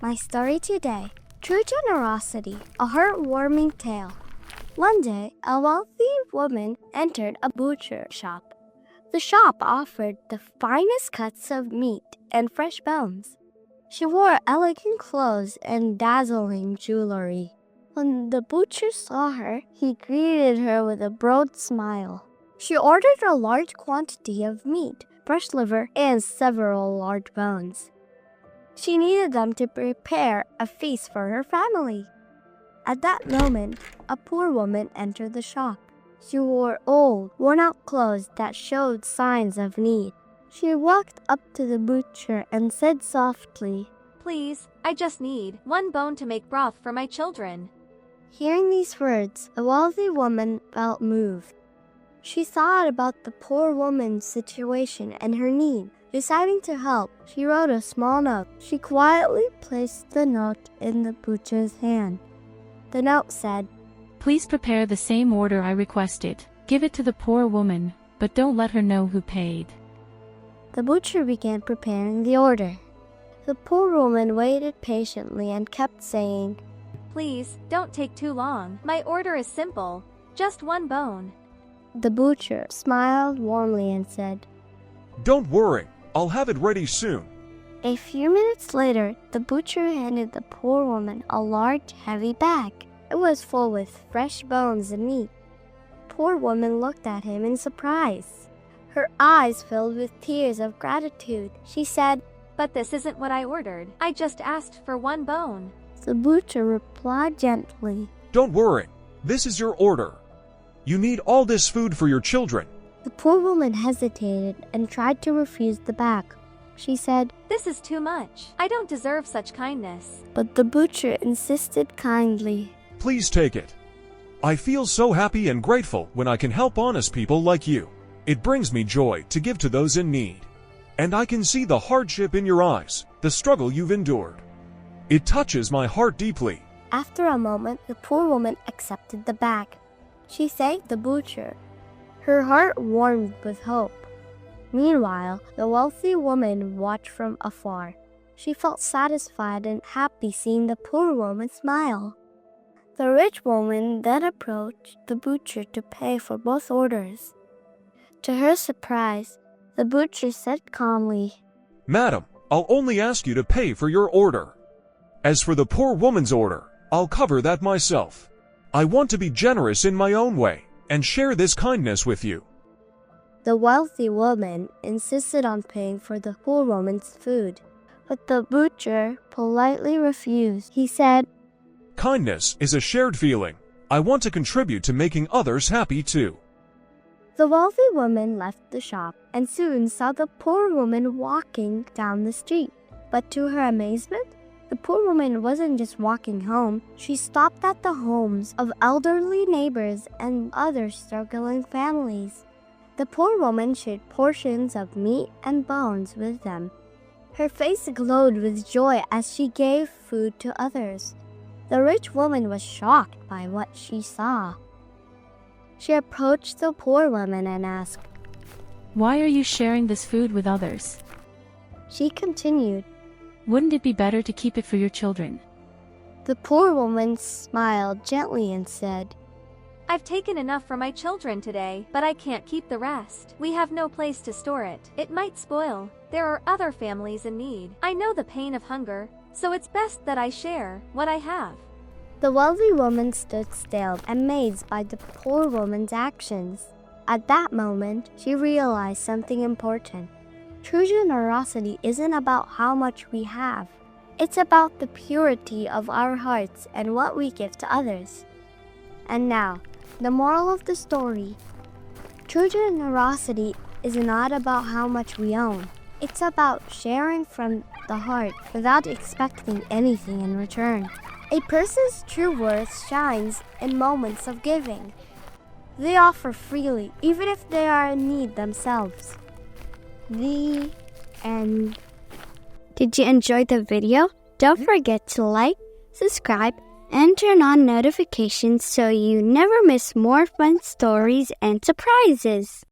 My story today, True Generosity, a heartwarming tale. One day, a wealthy woman entered a butcher shop. The shop offered the finest cuts of meat and fresh bones. She wore elegant clothes and dazzling jewelry. When the butcher saw her, he greeted her with a broad smile. She ordered a large quantity of meat, fresh liver, and several large bones. She needed them to prepare a feast for her family. At that moment, a poor woman entered the shop. She wore old, worn-out clothes that showed signs of need. She walked up to the butcher and said softly, "Please, I just need one bone to make broth for my children." Hearing these words, the wealthy woman felt moved. She thought about the poor woman's situation and her need. Deciding to help, she wrote a small note. She quietly placed the note in the butcher's hand. The note said, "Please prepare the same order I requested. Give it to the poor woman, but don't let her know who paid." The butcher began preparing the order. The poor woman waited patiently and kept saying, "Please, don't take too long. My order is simple. Just one bone." The butcher smiled warmly and said, "Don't worry, I'll have it ready soon." A few minutes later, the butcher handed the poor woman a large, heavy bag. It was full with fresh bones and meat. The poor woman looked at him in surprise. Her eyes filled with tears of gratitude. She said, "But this isn't what I ordered. I just asked for one bone." The butcher replied gently, "Don't worry, this is your order. You need all this food for your children." The poor woman hesitated and tried to refuse the bag. She said, "This is too much. I don't deserve such kindness." but the butcher insisted kindly. "Please take it. I feel so happy and grateful when I can help honest people like you. It brings me joy to give to those in need. And I can see the hardship in your eyes, the struggle you've endured. It touches my heart deeply." After a moment, the poor woman accepted the bag. She thanked the butcher. Her heart warmed with hope. Meanwhile, the wealthy woman watched from afar. She felt satisfied and happy seeing the poor woman smile. The rich woman then approached the butcher to pay for both orders. To her surprise, the butcher said calmly, "Madam, I'll only ask you to pay for your order. As for the poor woman's order, I'll cover that myself. I want to be generous in my own way and share this kindness with you." The wealthy woman insisted on paying for the poor woman's food, but the butcher politely refused. He said, "Kindness is a shared feeling. I want to contribute to making others happy too." The wealthy woman left the shop and soon saw the poor woman walking down the street. But to her amazement, the poor woman wasn't just walking home. She stopped at the homes of elderly neighbors and other struggling families. The poor woman shared portions of meat and bones with them. Her face glowed with joy as she gave food to others. The rich woman was shocked by what she saw. She approached the poor woman and asked, "Why are you sharing this food with others? She continued, Wouldn't it be better to keep it for your children?" The poor woman smiled gently and said, "I've taken enough for my children today, but I can't keep the rest. We have no place to store it. It might spoil. There are other families in need. I know the pain of hunger, so it's best that I share what I have." The wealthy woman stood still, amazed by the poor woman's actions. At that moment, she realized something important. True generosity isn't about how much we have. It's about the purity of our hearts and what we give to others. And now, the moral of the story. True generosity is not about how much we own. It's about sharing from the heart without expecting anything in return. A person's true worth shines in moments of giving. They offer freely, even if they are in need themselves. The end. Did you enjoy the video? Don't forget to like, subscribe, and turn on notifications so you never miss more fun stories and surprises.